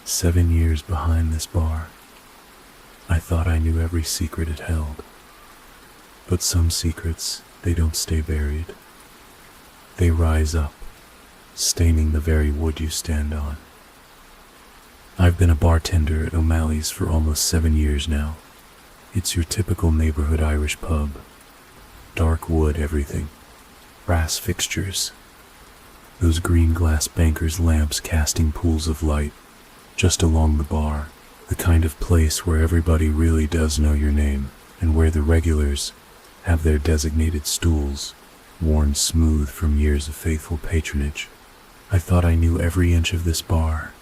7 years behind this bar. I thought I knew every secret it held. But some secrets, they don't stay buried. They rise up, staining the very wood you stand on. I've been a bartender at O'Malley's for almost 7 years now. It's your typical neighborhood Irish pub. Dark wood everything. Brass fixtures. Those green glass bankers' lamps casting pools of light just along the bar. The kind of place where everybody really does know your name, and where the regulars have their designated stools, worn smooth from years of faithful patronage. I thought I knew every inch of this bar,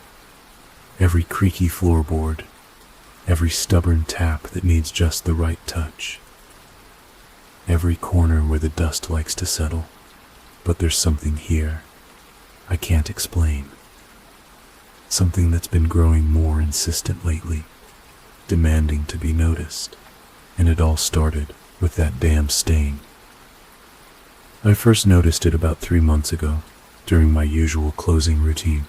every creaky floorboard, every stubborn tap that needs just the right touch, every corner where the dust likes to settle. But there's something here I can't explain. Something that's been growing more insistent lately, demanding to be noticed. And it all started with that damn stain. I first noticed it about 3 months ago, during my usual closing routine.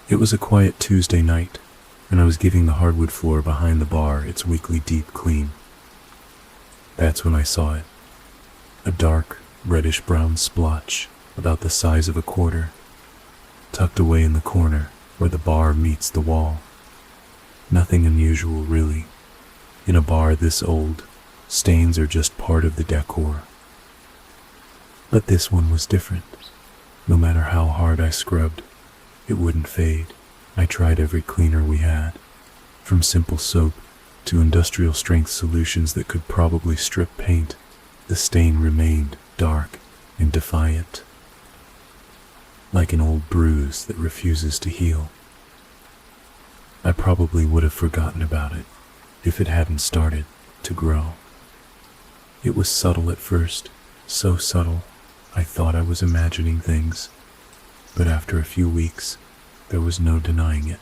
It was a quiet Tuesday night, and I was giving the hardwood floor behind the bar its weekly deep clean. That's when I saw it. A dark, reddish-brown splotch, about the size of a quarter, tucked away in the corner where the bar meets the wall. Nothing unusual, really. In a bar this old, stains are just part of the decor. But this one was different. No matter how hard I scrubbed, it wouldn't fade. I tried every cleaner we had, from simple soap to industrial strength solutions that could probably strip paint. The stain remained dark and defiant, like an old bruise that refuses to heal. I probably would have forgotten about it if it hadn't started to grow. It was subtle at first, so subtle I thought I was imagining things, but after a few weeks, there was no denying it.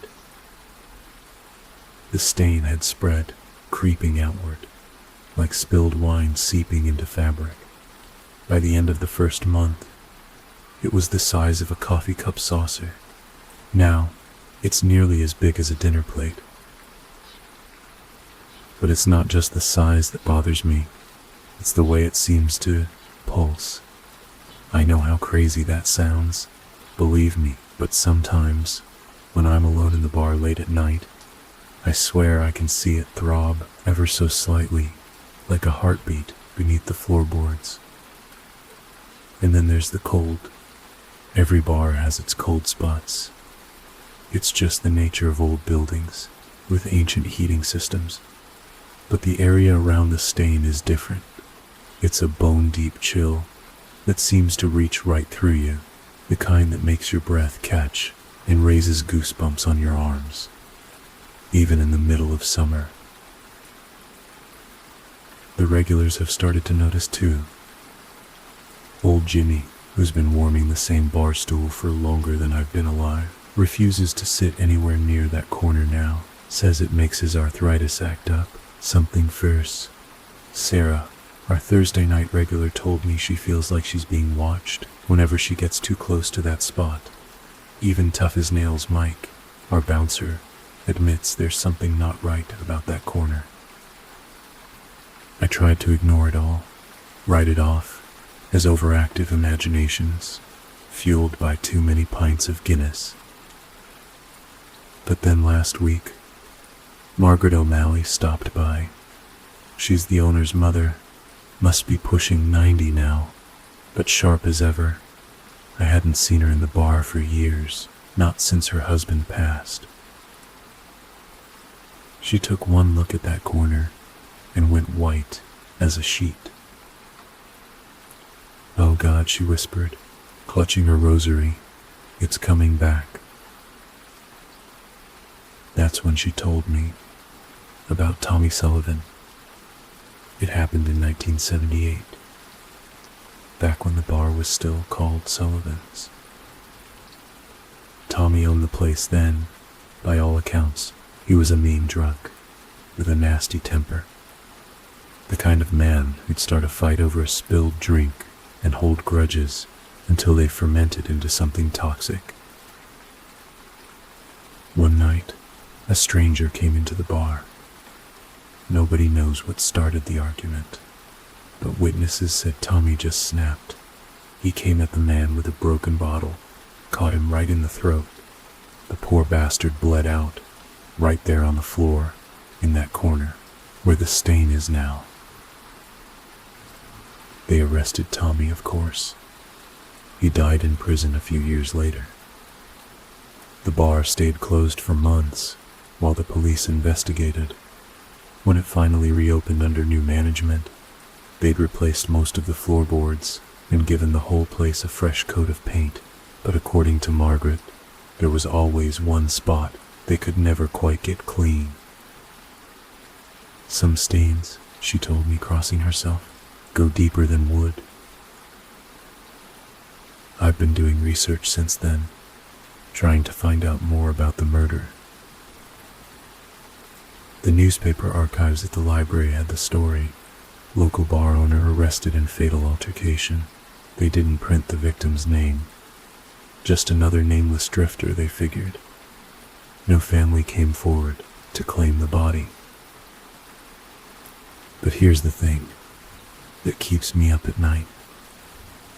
The stain had spread, creeping outward, like spilled wine seeping into fabric. By the end of the first month, it was the size of a coffee cup saucer. Now, it's nearly as big as a dinner plate. But it's not just the size that bothers me. It's the way it seems to pulse. I know how crazy that sounds, believe me, but sometimes, when I'm alone in the bar late at night, I swear I can see it throb ever so slightly, like a heartbeat beneath the floorboards. And then there's the cold. Every bar has its cold spots. It's just the nature of old buildings with ancient heating systems. But the area around the stain is different. It's a bone-deep chill that seems to reach right through you, the kind that makes your breath catch and raises goosebumps on your arms, even in the middle of summer. The regulars have started to notice too. Old Jimmy, who's been warming the same bar stool for longer than I've been alive, refuses to sit anywhere near that corner now, says it makes his arthritis act up. Something fierce. Sarah, our Thursday night regular, told me she feels like she's being watched whenever she gets too close to that spot. Even Tough as Nails Mike, our bouncer, admits there's something not right about that corner. I tried to ignore it all, write it off as overactive imaginations, fueled by too many pints of Guinness. But then last week, Margaret O'Malley stopped by. She's the owner's mother, must be pushing 90 now, but sharp as ever. I hadn't seen her in the bar for years, not since her husband passed. She took one look at that corner and went white as a sheet. "Oh God," she whispered, clutching her rosary, "it's coming back." That's when she told me about Tommy Sullivan. It happened in 1978, back when the bar was still called Sullivan's. Tommy owned the place then. By all accounts, he was a mean drunk, with a nasty temper. The kind of man who'd start a fight over a spilled drink and hold grudges until they fermented into something toxic. One night, a stranger came into the bar. Nobody knows what started the argument, but witnesses said Tommy just snapped. He came at the man with a broken bottle, caught him right in the throat. The poor bastard bled out, right there on the floor, in that corner, where the stain is now. They arrested Tommy, of course. He died in prison a few years later. The bar stayed closed for months while the police investigated. When it finally reopened under new management, they'd replaced most of the floorboards and given the whole place a fresh coat of paint. But according to Margaret, there was always one spot they could never quite get clean. Some stains, she told me, crossing herself, go deeper than wood. I've been doing research since then, trying to find out more about the murder. The newspaper archives at the library had the story. Local bar owner arrested in fatal altercation. They didn't print the victim's name. Just another nameless drifter, they figured. No family came forward to claim the body. But here's the thing that keeps me up at night.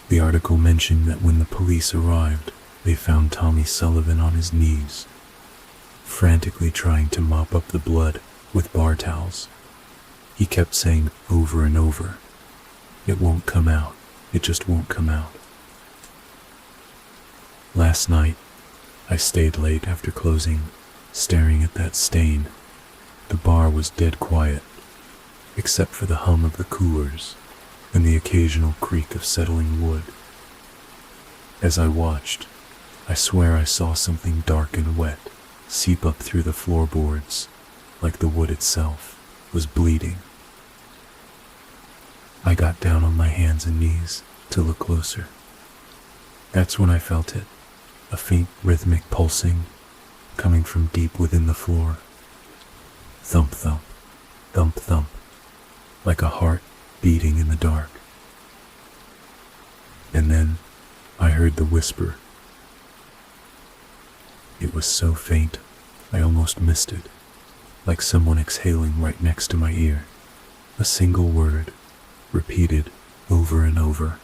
The article mentioned that when the police arrived, they found Tommy Sullivan on his knees, frantically trying to mop up the blood with bar towels. He kept saying over and over, "It won't come out. It just won't come out." Last night, I stayed late after closing, staring at that stain. The bar was dead quiet, except for the hum of the coolers and the occasional creak of settling wood. As I watched, I swear I saw something dark and wet seep up through the floorboards, like the wood itself was bleeding. I got down on my hands and knees to look closer. That's when I felt it, a faint rhythmic pulsing coming from deep within the floor. Thump, thump, thump, thump, like a heart beating in the dark. And then I heard the whisper. It was so faint, I almost missed it, like someone exhaling right next to my ear. A single word, repeated over and over.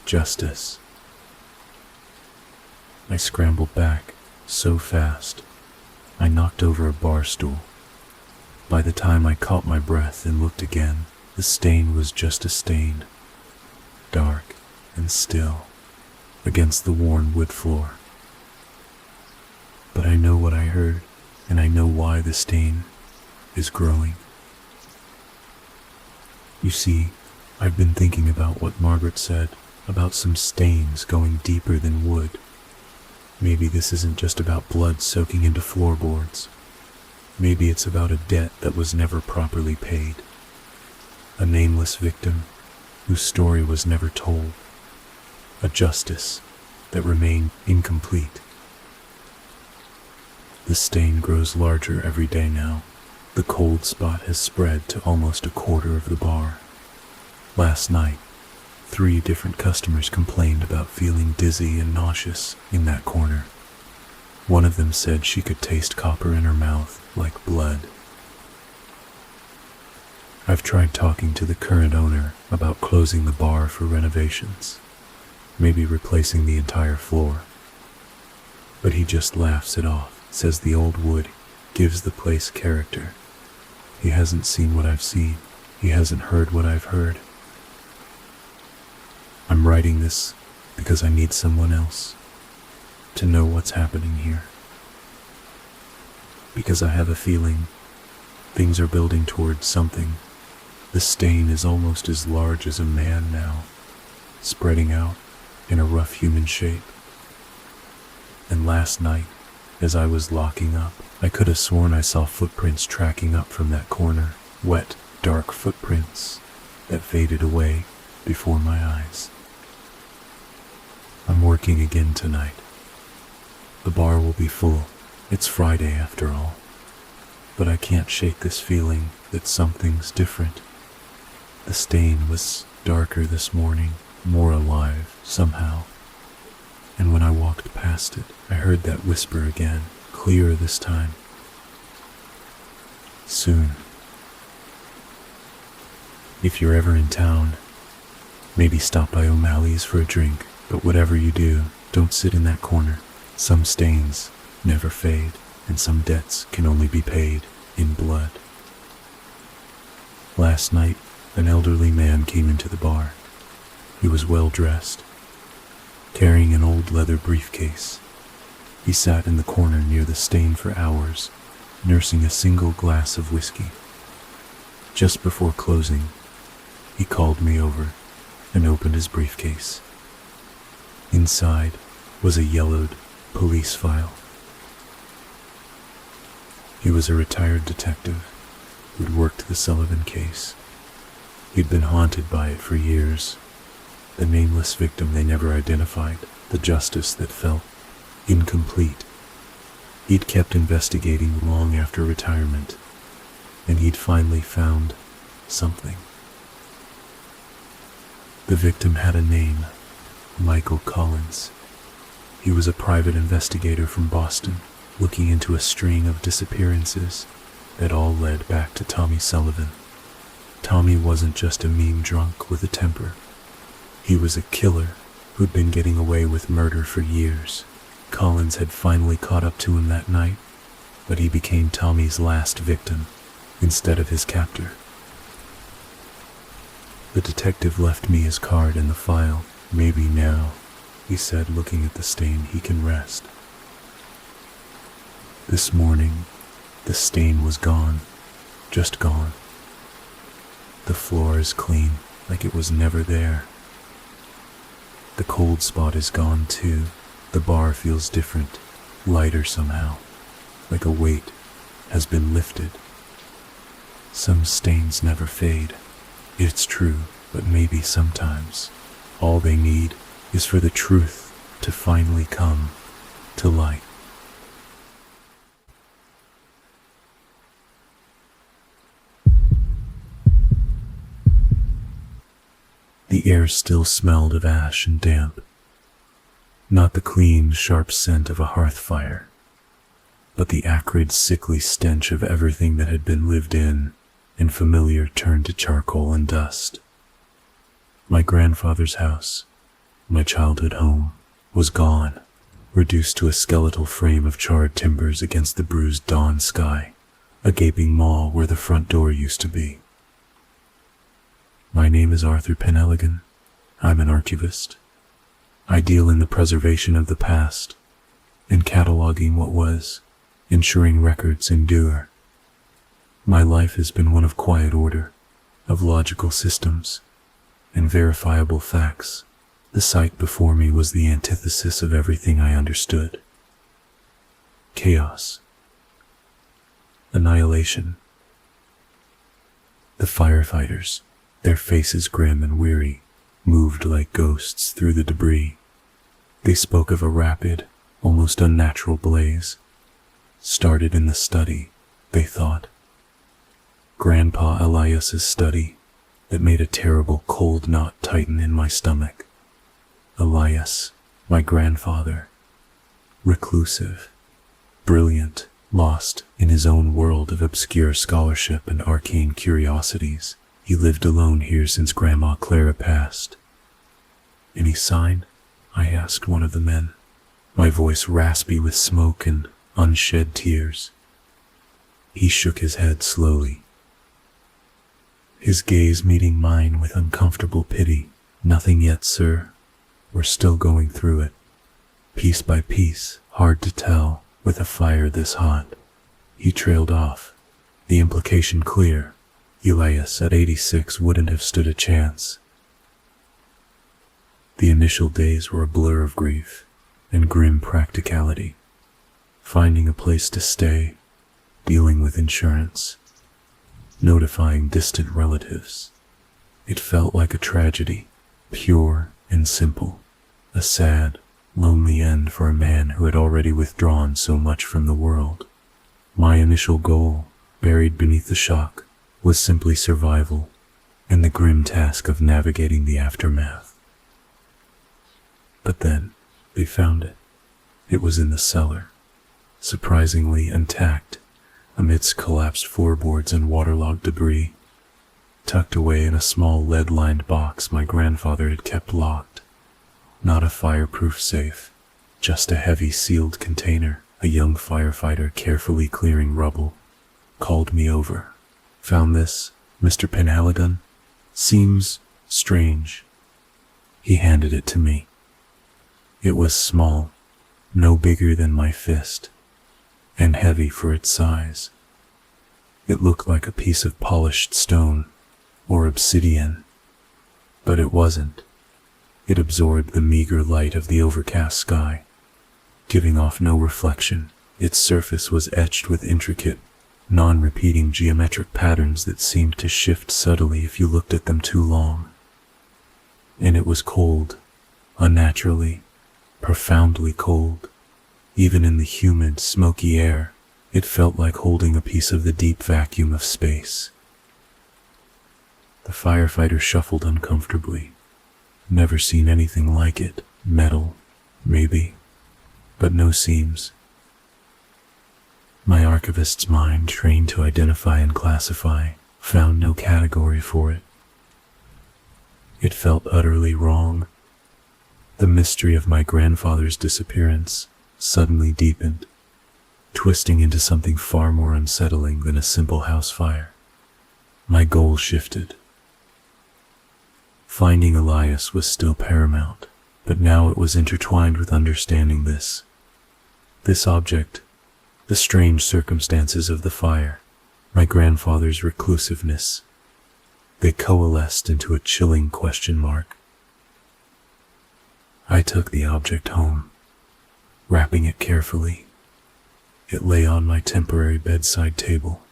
Justice. I scrambled back so fast, I knocked over a bar stool. By the time I caught my breath and looked again, the stain was just a stain, dark and still, against the worn wood floor. But I know what I heard, and I know why the stain is growing. You see, I've been thinking about what Margaret said about some stains going deeper than wood. Maybe this isn't just about blood soaking into floorboards. Maybe it's about a debt that was never properly paid. A nameless victim whose story was never told. A justice that remained incomplete. The stain grows larger every day now. The cold spot has spread to almost a quarter of the bar. Last night, 3 different customers complained about feeling dizzy and nauseous in that corner. One of them said she could taste copper in her mouth like blood. I've tried talking to the current owner about closing the bar for renovations, maybe replacing the entire floor. But he just laughs it off, says the old wood gives the place character. He hasn't seen what I've seen. He hasn't heard what I've heard. I'm writing this because I need someone else to know what's happening here. Because I have a feeling things are building towards something. The stain is almost as large as a man now, spreading out in a rough human shape. And last night, as I was locking up, I could have sworn I saw footprints tracking up from that corner, wet, dark footprints that faded away before my eyes. I'm working again tonight. The bar will be full. It's Friday after all. But I can't shake this feeling that something's different. The stain was darker this morning, more alive somehow. and when I walked past it, I heard that whisper again, clearer this time. Soon. If you're ever in town, maybe stop by O'Malley's for a drink, but whatever you do, don't sit in that corner. Some stains never fade, and some debts can only be paid in blood. Last night, an elderly man came into the bar. He was well dressed, carrying an old leather briefcase. He sat in the corner near the stain for hours, nursing a single glass of whiskey. Just before closing, he called me over and opened his briefcase. Inside was a yellowed police file. He was a retired detective who'd worked the Sullivan case. He'd been haunted by it for years. The nameless victim they never identified, the justice that felt incomplete. He'd kept investigating long after retirement, and he'd finally found something. The victim had a name, Michael Collins. He was a private investigator from Boston, looking into a string of disappearances that all led back to Tommy Sullivan. Tommy wasn't just a mean drunk with a temper. He was a killer who'd been getting away with murder for years. Collins had finally caught up to him that night, but he became Tommy's last victim instead of his captor. The detective left me his card in the file. Maybe now, he said, looking at the stain, he can rest. This morning, the stain was gone, just gone. The floor is clean, like it was never there. The cold spot is gone too. The bar feels different, lighter somehow, like a weight has been lifted. Some stains never fade. It's true, but maybe sometimes all they need is for the truth to finally come to light. The air still smelled of ash and damp. Not the clean, sharp scent of a hearth fire, but the acrid, sickly stench of everything that had been lived in and familiar turned to charcoal and dust. My grandfather's house, my childhood home, was gone, reduced to a skeletal frame of charred timbers against the bruised dawn sky, a gaping maw where the front door used to be. My name is Arthur Penelligan. I'm an archivist. I deal in the preservation of the past, in cataloging what was, ensuring records endure. My life has been one of quiet order, of logical systems, and verifiable facts. The sight before me was the antithesis of everything I understood. Chaos. Annihilation. The firefighters, their faces grim and weary, moved like ghosts through the debris. They spoke of a rapid, almost unnatural blaze. Started in the study, they thought. Grandpa Elias's study that made a terrible cold knot tighten in my stomach. Elias, my grandfather, reclusive, brilliant, lost in his own world of obscure scholarship and arcane curiosities. He lived alone here since Grandma Clara passed. Any sign? I asked one of the men, my voice raspy with smoke and unshed tears. He shook his head slowly, his gaze meeting mine with uncomfortable pity. Nothing yet, sir. We're still going through it, piece by piece, hard to tell with a fire this hot. He trailed off, the implication clear. Elias at 86 wouldn't have stood a chance. The initial days were a blur of grief and grim practicality. Finding a place to stay, dealing with insurance, notifying distant relatives. It felt like a tragedy, pure and simple, a sad, lonely end for a man who had already withdrawn so much from the world. My initial goal, buried beneath the shock, was simply survival and the grim task of navigating the aftermath. But then, They found it. It was in the cellar, surprisingly intact, amidst collapsed floorboards and waterlogged debris, tucked away in a small lead-lined box my grandfather had kept locked. Not a fireproof safe, just a heavy sealed container. A young firefighter, carefully clearing rubble, called me over. "Found this, Mr. Penhaligon? Seems strange." He handed it to me. It was small, no bigger than my fist, and heavy for its size. It looked like a piece of polished stone or obsidian, but it wasn't. It absorbed the meager light of the overcast sky, giving off no reflection. Its surface was etched with intricate, non-repeating geometric patterns that seemed to shift subtly if you looked at them too long. And it was cold, unnaturally, profoundly cold. Even in the humid, smoky air, it felt like holding a piece of the deep vacuum of space. The firefighter shuffled uncomfortably. Never seen anything like it. Metal, maybe, but no seams. My archivist's mind, trained to identify and classify, found no category for it. It felt utterly wrong. The mystery of my grandfather's disappearance suddenly deepened, twisting into something far more unsettling than a simple house fire. My goal shifted. Finding Elias was still paramount, but now it was intertwined with understanding this object, the strange circumstances of the fire, my grandfather's reclusiveness. They coalesced into a chilling question mark. I took the object home, wrapping it carefully. It lay on my temporary bedside table,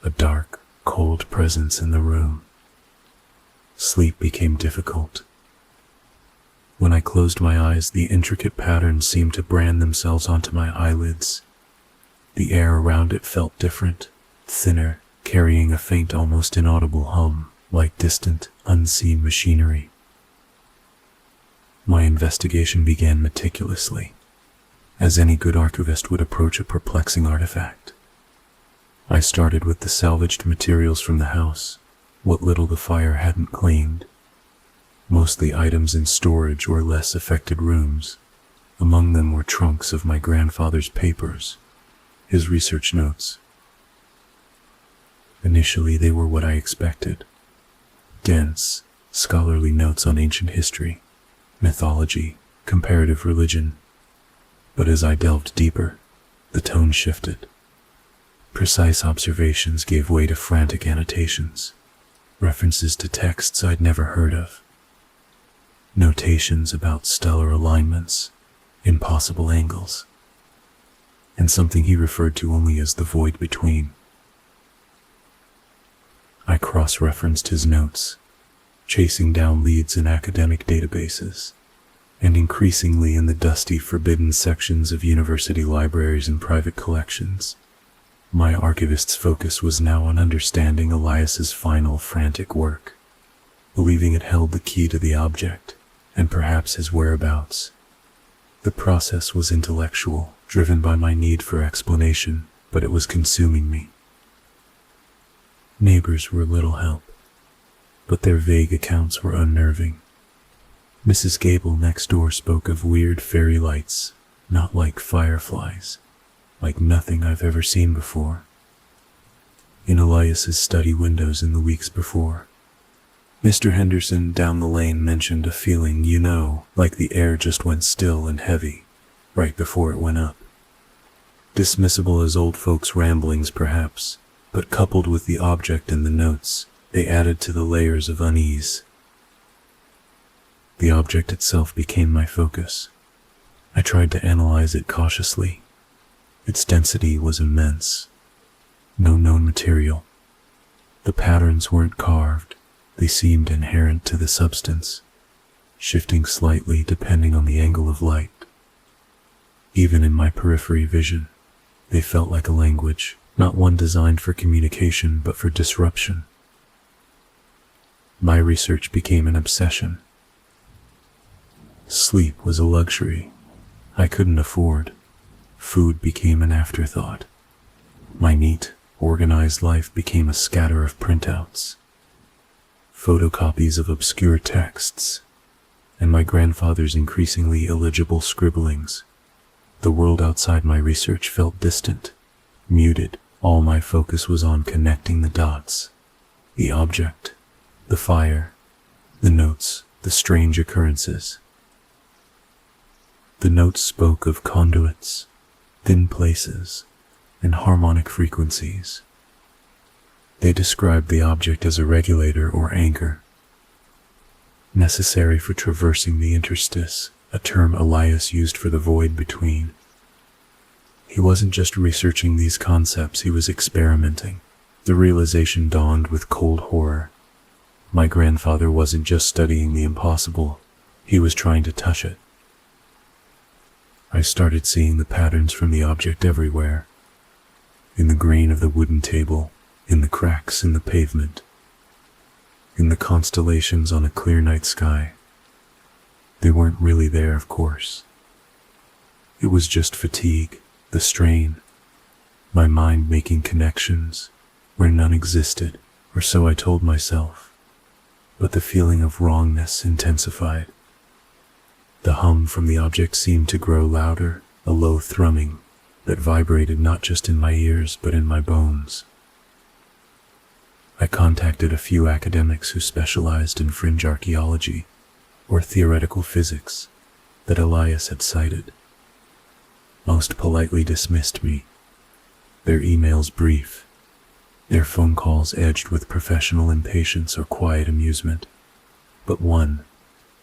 a dark, cold presence in the room. Sleep became difficult. When I closed my eyes, the intricate patterns seemed to brand themselves onto my eyelids. The air around it felt different, thinner, carrying a faint, almost inaudible hum, like distant, unseen machinery. My investigation began meticulously, as any good archivist would approach a perplexing artifact. I started with the salvaged materials from the house, what little the fire hadn't claimed, mostly items in storage or less affected rooms. Among them were trunks of my grandfather's papers, his research notes. Initially, they were what I expected. Dense, scholarly notes on ancient history, mythology, comparative religion. But as I delved deeper, the tone shifted. Precise observations gave way to frantic annotations, references to texts I'd never heard of, notations about stellar alignments, impossible angles, and something he referred to only as the void between. I cross-referenced his notes, chasing down leads in academic databases, and increasingly in the dusty, forbidden sections of university libraries and private collections. My archivist's focus was now on understanding Elias's final frantic work, believing it held the key to the object, and perhaps his whereabouts. The process was intellectual, driven by my need for explanation, but it was consuming me. Neighbors were little help, but their vague accounts were unnerving. Mrs. Gable next door spoke of weird fairy lights, not like fireflies, like nothing I've ever seen before, in Elias's study windows in the weeks before. Mr. Henderson down the lane mentioned a feeling, like the air just went still and heavy, right before it went up. Dismissible as old folks' ramblings perhaps, but coupled with the object and the notes, they added to the layers of unease. The object itself became my focus. I tried to analyze it cautiously. Its density was immense. No known material. The patterns weren't carved. They seemed inherent to the substance, shifting slightly depending on the angle of light. Even in my periphery vision, they felt like a language, not one designed for communication but for disruption. My research became an obsession. Sleep was a luxury I couldn't afford. Food became an afterthought. My neat, organized life became a scatter of printouts, photocopies of obscure texts, and my grandfather's increasingly illegible scribblings. The world outside my research felt distant, muted. All my focus was on connecting the dots. The object, the fire, the notes, the strange occurrences. The notes spoke of conduits, thin places, and harmonic frequencies. They described the object as a regulator or anchor, necessary for traversing the interstice, a term Elias used for the void between. He wasn't just researching these concepts, he was experimenting. The realization dawned with cold horror. My grandfather wasn't just studying the impossible, he was trying to touch it. I started seeing the patterns from the object everywhere. In the grain of the wooden table, in the cracks in the pavement, in the constellations on a clear night sky. They weren't really there, of course. It was just fatigue, the strain, my mind making connections where none existed, or so I told myself. But the feeling of wrongness intensified. The hum from the object seemed to grow louder, a low thrumming that vibrated not just in my ears but in my bones. I contacted a few academics who specialized in fringe archaeology or theoretical physics that Elias had cited. Most politely dismissed me, their emails brief, their phone calls edged with professional impatience or quiet amusement. But one,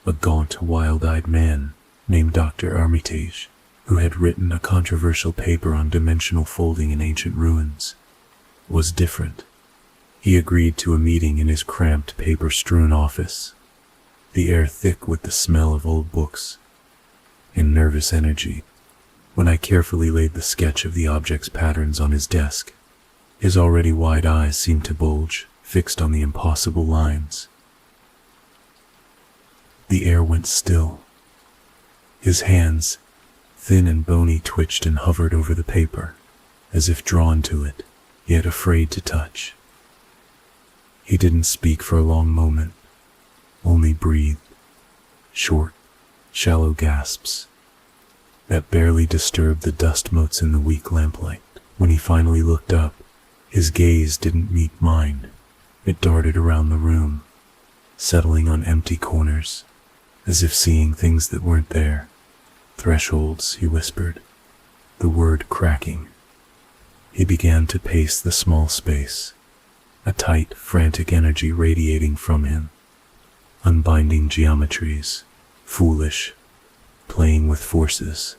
a gaunt, wild-eyed man named Dr. Armitage, who had written a controversial paper on dimensional folding in ancient ruins, was different. He agreed to a meeting in his cramped, paper-strewn office, the air thick with the smell of old books and nervous energy. When I carefully laid the sketch of the object's patterns on his desk, his already wide eyes seemed to bulge, fixed on the impossible lines. The air went still. His hands, thin and bony, twitched and hovered over the paper, as if drawn to it, yet afraid to touch. He didn't speak for a long moment, only breathed, short, shallow gasps that barely disturbed the dust motes in the weak lamplight. When he finally looked up, his gaze didn't meet mine. It darted around the room, settling on empty corners, as if seeing things that weren't there. Thresholds, he whispered, the word cracking. He began to pace the small space, a tight, frantic energy radiating from him, unbinding geometries, foolish, playing with forces.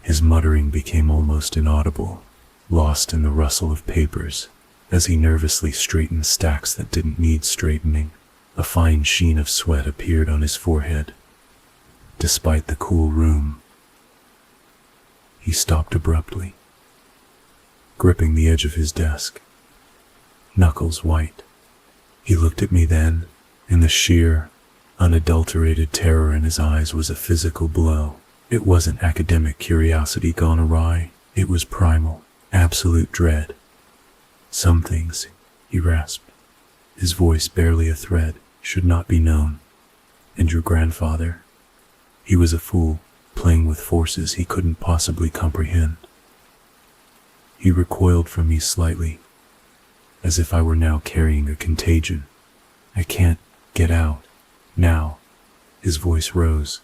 His muttering became almost inaudible, lost in the rustle of papers, as he nervously straightened stacks that didn't need straightening. A fine sheen of sweat appeared on his forehead. Despite the cool room, he stopped abruptly, gripping the edge of his desk, knuckles white. He looked at me then, and the sheer, unadulterated terror in his eyes was a physical blow. It wasn't academic curiosity gone awry, it was primal, absolute dread. Some things, he rasped, his voice barely a thread, should not be known. And your grandfather, he was a fool, playing with forces he couldn't possibly comprehend. He recoiled from me slightly, as if I were now carrying a contagion. I can't get out. Now. His voice rose,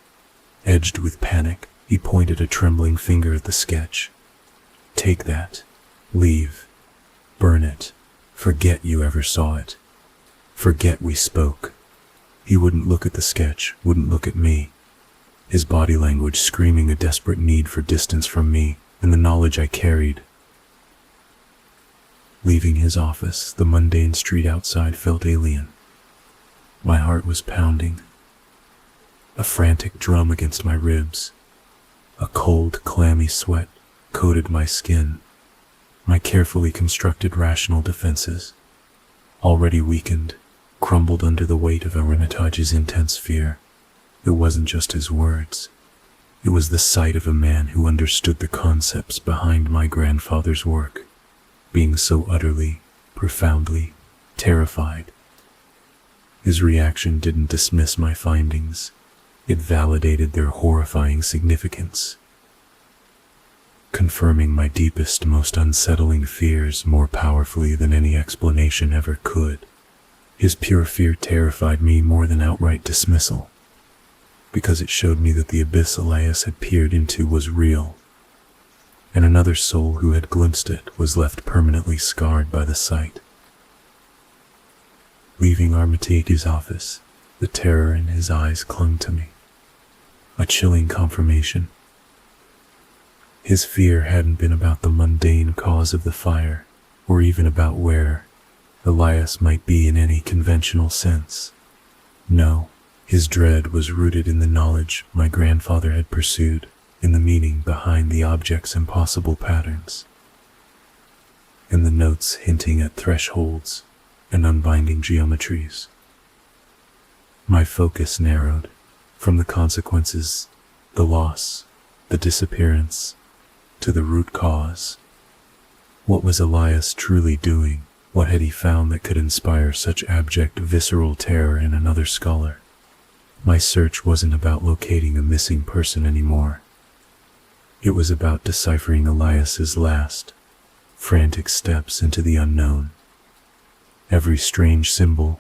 edged with panic. He pointed a trembling finger at the sketch. Take that. Leave. Burn it. Forget you ever saw it. Forget we spoke. He wouldn't look at the sketch, wouldn't look at me. His body language screaming a desperate need for distance from me and the knowledge I carried. Leaving his office, the mundane street outside felt alien. My heart was pounding, a frantic drum against my ribs. A cold, clammy sweat coated my skin. My carefully constructed rational defenses, already weakened, crumbled under the weight of Armitage's intense fear. It wasn't just his words. It was the sight of a man who understood the concepts behind my grandfather's work, being so utterly, profoundly terrified. His reaction didn't dismiss my findings. It validated their horrifying significance, confirming my deepest, most unsettling fears more powerfully than any explanation ever could. His pure fear terrified me more than outright dismissal, because it showed me that the abyss Elias had peered into was real, and another soul who had glimpsed it was left permanently scarred by the sight. Leaving Armitage's office, the terror in his eyes clung to me, a chilling confirmation. His fear hadn't been about the mundane cause of the fire, or even about where Elias might be in any conventional sense. No, his dread was rooted in the knowledge my grandfather had pursued, in the meaning behind the object's impossible patterns, and the notes hinting at thresholds and unbinding geometries. My focus narrowed from the consequences, the loss, the disappearance, to the root cause. What was Elias truly doing? What had he found that could inspire such abject, visceral terror in another scholar? My search wasn't about locating a missing person anymore. It was about deciphering Elias's last, frantic steps into the unknown. Every strange symbol,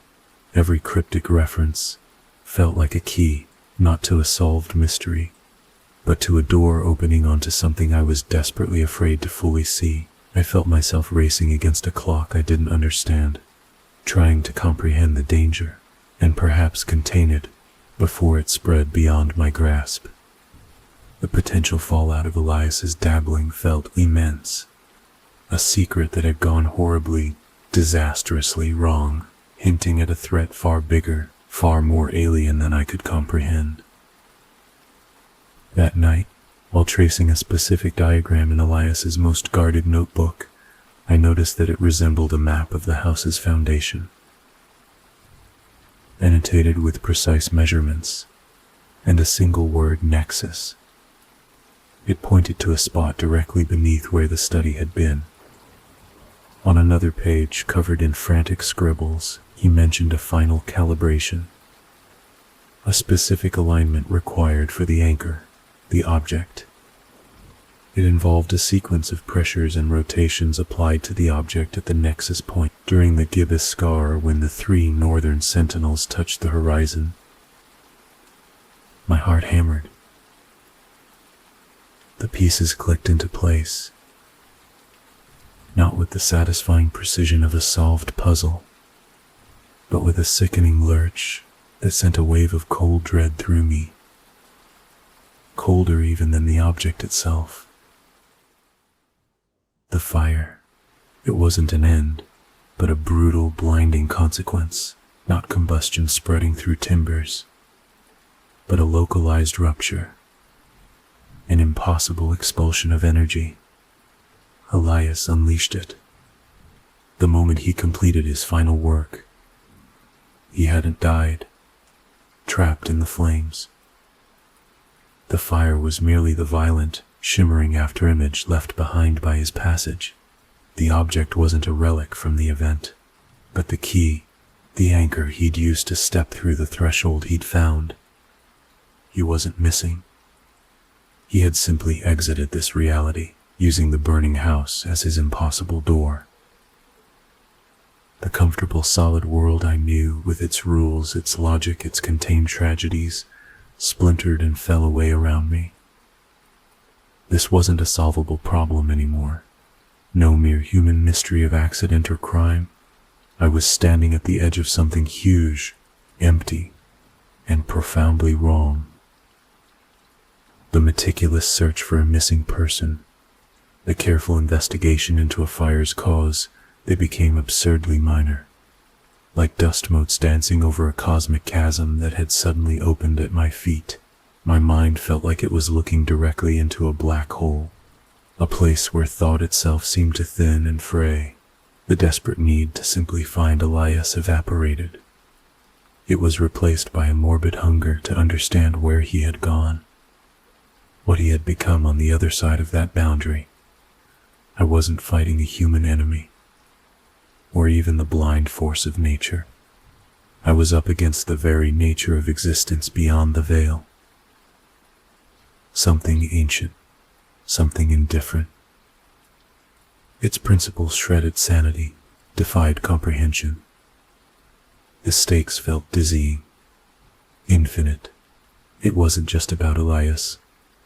every cryptic reference, felt like a key, not to a solved mystery, but to a door opening onto something I was desperately afraid to fully see. I felt myself racing against a clock I didn't understand, trying to comprehend the danger, and perhaps contain it, before it spread beyond my grasp. The potential fallout of Elias's dabbling felt immense, a secret that had gone horribly, disastrously wrong, hinting at a threat far bigger, far more alien than I could comprehend. That night, while tracing a specific diagram in Elias's most guarded notebook, I noticed that it resembled a map of the house's foundation, annotated with precise measurements, and a single word, nexus. It pointed to a spot directly beneath where the study had been. On another page, covered in frantic scribbles, he mentioned a final calibration, a specific alignment required for the anchor, the object. It involved a sequence of pressures and rotations applied to the object at the nexus point during the gibbous scar when the 3 northern sentinels touched the horizon. My heart hammered. The pieces clicked into place, not with the satisfying precision of a solved puzzle, but with a sickening lurch that sent a wave of cold dread through me, colder even than the object itself. The fire. It wasn't an end, but a brutal, blinding consequence, not combustion spreading through timbers, but a localized rupture, an impossible expulsion of energy. Elias unleashed it. The moment he completed his final work, he hadn't died, trapped in the flames. The fire was merely the violent, shimmering afterimage left behind by his passage. The object wasn't a relic from the event, but the key, the anchor he'd used to step through the threshold he'd found. He wasn't missing. He had simply exited this reality, using the burning house as his impossible door. The comfortable, solid world I knew, with its rules, its logic, its contained tragedies, splintered and fell away around me. This wasn't a solvable problem anymore. No mere human mystery of accident or crime. I was standing at the edge of something huge, empty, and profoundly wrong. The meticulous search for a missing person, the careful investigation into a fire's cause, they became absurdly minor, like dust motes dancing over a cosmic chasm that had suddenly opened at my feet. My mind felt like it was looking directly into a black hole, a place where thought itself seemed to thin and fray. The desperate need to simply find Elias evaporated. It was replaced by a morbid hunger to understand where he had gone, what he had become on the other side of that boundary. I wasn't fighting a human enemy, or even the blind force of nature. I was up against the very nature of existence beyond the veil. Something ancient, something indifferent. Its principles shredded sanity, defied comprehension. The stakes felt dizzying, infinite. It wasn't just about Elias,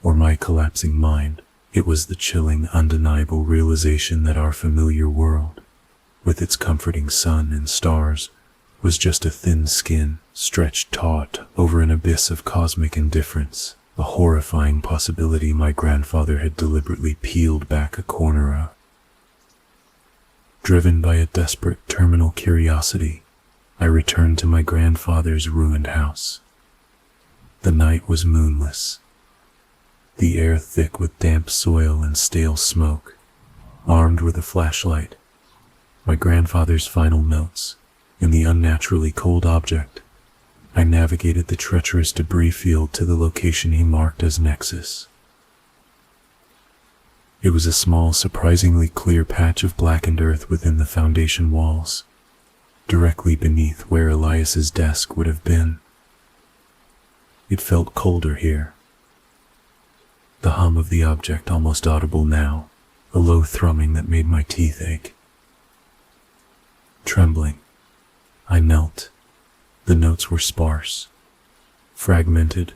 or my collapsing mind. It was the chilling, undeniable realization that our familiar world, with its comforting sun and stars, was just a thin skin stretched taut over an abyss of cosmic indifference, a horrifying possibility my grandfather had deliberately peeled back a corner of. Driven by a desperate terminal curiosity, I returned to my grandfather's ruined house. The night was moonless, the air thick with damp soil and stale smoke. Armed with a flashlight, my grandfather's final notes, in the unnaturally cold object, I navigated the treacherous debris field to the location he marked as Nexus. It was a small, surprisingly clear patch of blackened earth within the foundation walls, directly beneath where Elias's desk would have been. It felt colder here. The hum of the object almost audible now, a low thrumming that made my teeth ache. Trembling, I knelt. The notes were sparse, fragmented,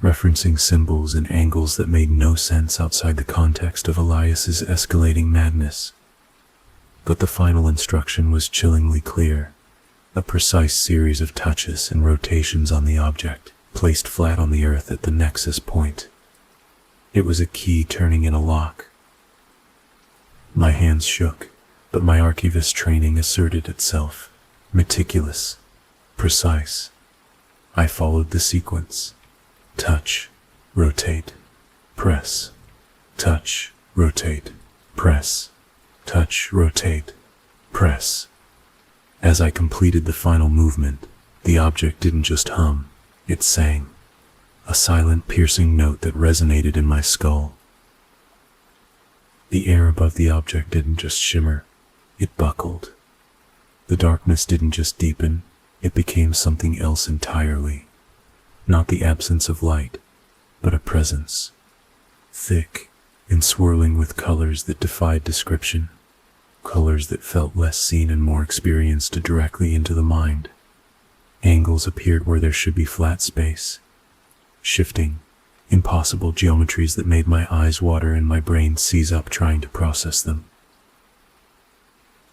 referencing symbols and angles that made no sense outside the context of Elias's escalating madness. But the final instruction was chillingly clear, a precise series of touches and rotations on the object, placed flat on the earth at the nexus point. It was a key turning in a lock. My hands shook, but my archivist training asserted itself, meticulous, precise. I followed the sequence. Touch, rotate, press. Touch, rotate, press. Touch, rotate, press. As I completed the final movement, the object didn't just hum, it sang, a silent, piercing note that resonated in my skull. The air above the object didn't just shimmer, it buckled. The darkness didn't just deepen, it became something else entirely. Not the absence of light, but a presence, thick and swirling with colors that defied description, colors that felt less seen and more experienced directly into the mind. Angles appeared where there should be flat space, shifting, impossible geometries that made my eyes water and my brain seize up trying to process them.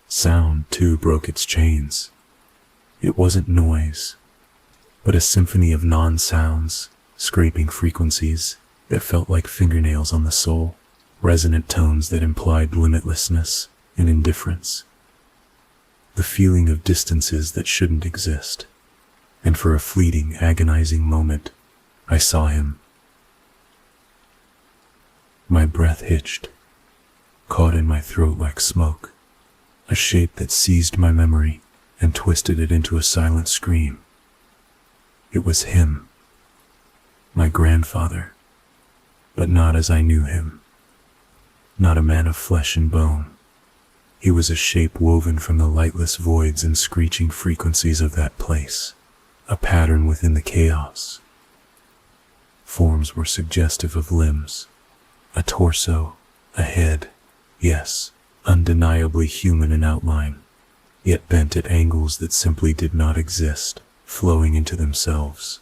Sound, too, broke its chains. It wasn't noise, but a symphony of non-sounds, scraping frequencies that felt like fingernails on the soul, resonant tones that implied limitlessness and indifference. The feeling of distances that shouldn't exist. And for a fleeting, agonizing moment, I saw him. My breath hitched, caught in my throat like smoke, a shape that seized my memory and twisted it into a silent scream. It was him, my grandfather, but not as I knew him. Not a man of flesh and bone. He was a shape woven from the lightless voids and screeching frequencies of that place, a pattern within the chaos. Forms were suggestive of limbs, a torso, a head, yes, undeniably human in outline, yet bent at angles that simply did not exist, flowing into themselves.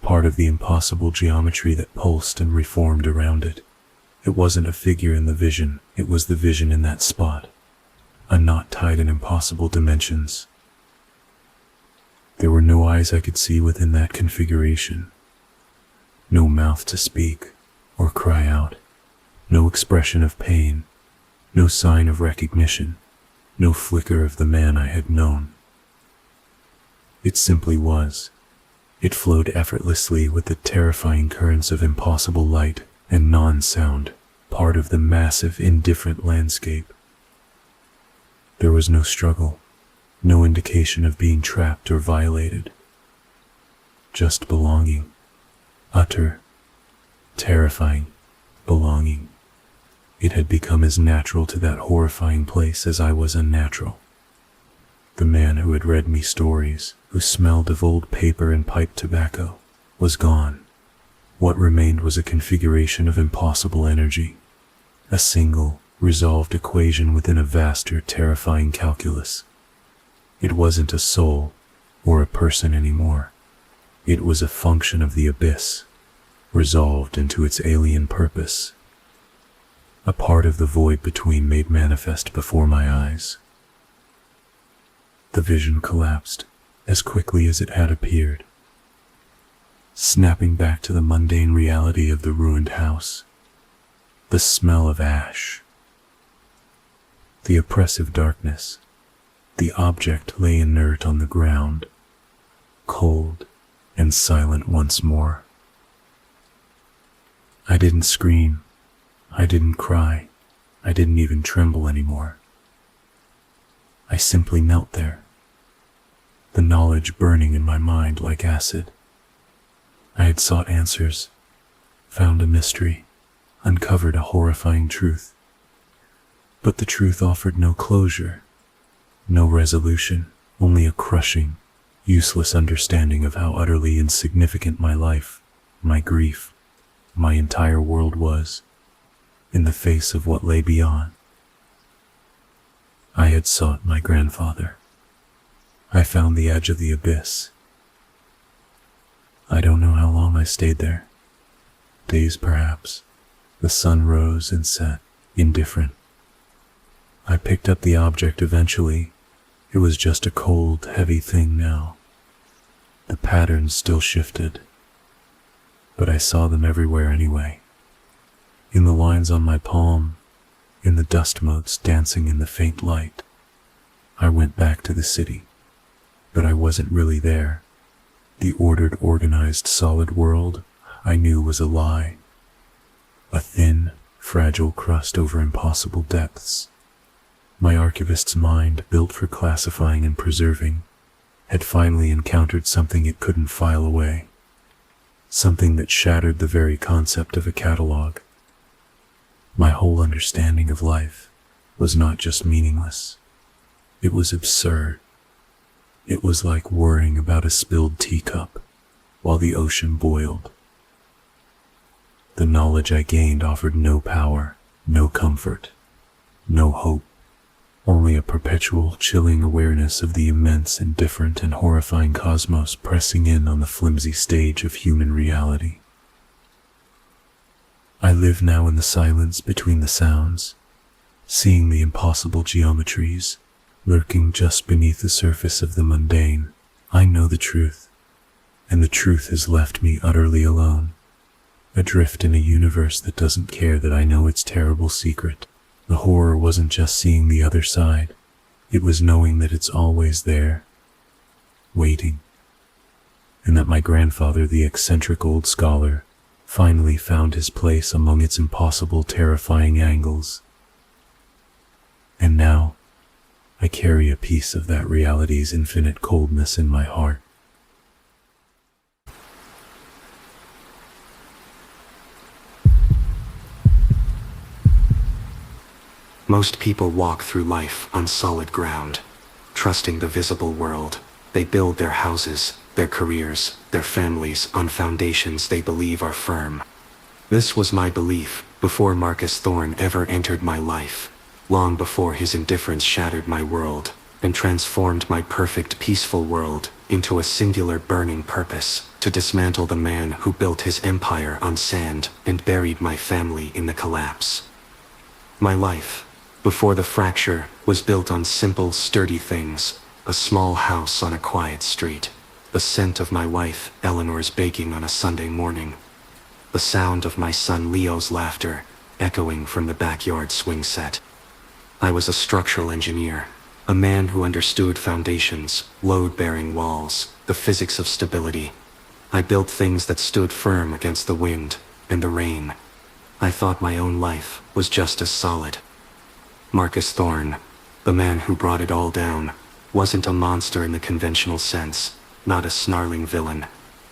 Part of the impossible geometry that pulsed and reformed around it. It wasn't a figure in the vision, it was the vision in that spot, a knot tied in impossible dimensions. There were no eyes I could see within that configuration, no mouth to speak or cry out, no expression of pain, no sign of recognition, no flicker of the man I had known. It simply was. It flowed effortlessly with the terrifying currents of impossible light and non-sound, part of the massive, indifferent landscape. There was no struggle, No indication of being trapped or violated. Just belonging. Utter, terrifying belonging. It had become as natural to that horrifying place as I was unnatural. The man who had read me stories, who smelled of old paper and pipe tobacco, was gone. What remained was a configuration of impossible energy, a single, resolved equation within a vaster, terrifying calculus. It wasn't a soul or a person anymore. It was a function of the abyss, resolved into its alien purpose. A part of the void between made manifest before my eyes. The vision collapsed as quickly as it had appeared, snapping back to the mundane reality of the ruined house. The smell of ash. The oppressive darkness. The object lay inert on the ground, cold and silent once more. I didn't scream. I didn't cry. I didn't even tremble anymore. I simply knelt there, the knowledge burning in my mind like acid. I had sought answers, found a mystery, uncovered a horrifying truth. But the truth offered no closure, no resolution, only a crushing, useless understanding of how utterly insignificant my life, my grief, my entire world was, in the face of what lay beyond. I had sought my grandfather. I found the edge of the abyss. I don't know how long I stayed there. Days, perhaps. The sun rose and set, indifferent. I picked up the object eventually. It was just a cold, heavy thing now. The patterns still shifted, but I saw them everywhere anyway. In the lines on my palm, in the dust motes dancing in the faint light. I went back to the city, but I wasn't really there. The ordered, organized, solid world I knew was a lie. A thin, fragile crust over impossible depths. My archivist's mind, built for classifying and preserving, had finally encountered something it couldn't file away. Something that shattered the very concept of a catalog. My whole understanding of life was not just meaningless. It was absurd. It was like worrying about a spilled teacup while the ocean boiled. The knowledge I gained offered no power, no comfort, no hope, only a perpetual, chilling awareness of the immense and different and horrifying cosmos pressing in on the flimsy stage of human reality. I live now in the silence between the sounds, seeing the impossible geometries lurking just beneath the surface of the mundane. I know the truth, and the truth has left me utterly alone, adrift in a universe that doesn't care that I know its terrible secret. The horror wasn't just seeing the other side, it was knowing that it's always there, waiting, and that my grandfather, the eccentric old scholar, finally found his place among its impossible, terrifying angles. And now, I carry a piece of that reality's infinite coldness in my heart. Most people walk through life on solid ground, trusting the visible world. They build their houses, their careers, their families on foundations they believe are firm. This was my belief before Marcus Thorne ever entered my life, long before his indifference shattered my world and transformed my perfect, peaceful world into a singular burning purpose to dismantle the man who built his empire on sand and buried my family in the collapse. My life, before the fracture, was built on simple, sturdy things: a small house on a quiet street, the scent of my wife Eleanor's baking on a Sunday morning, the sound of my son Leo's laughter echoing from the backyard swing set. I was a structural engineer, a man who understood foundations, load-bearing walls, the physics of stability. I built things that stood firm against the wind and the rain. I thought my own life was just as solid. Marcus Thorne, the man who brought it all down, wasn't a monster in the conventional sense, not a snarling villain.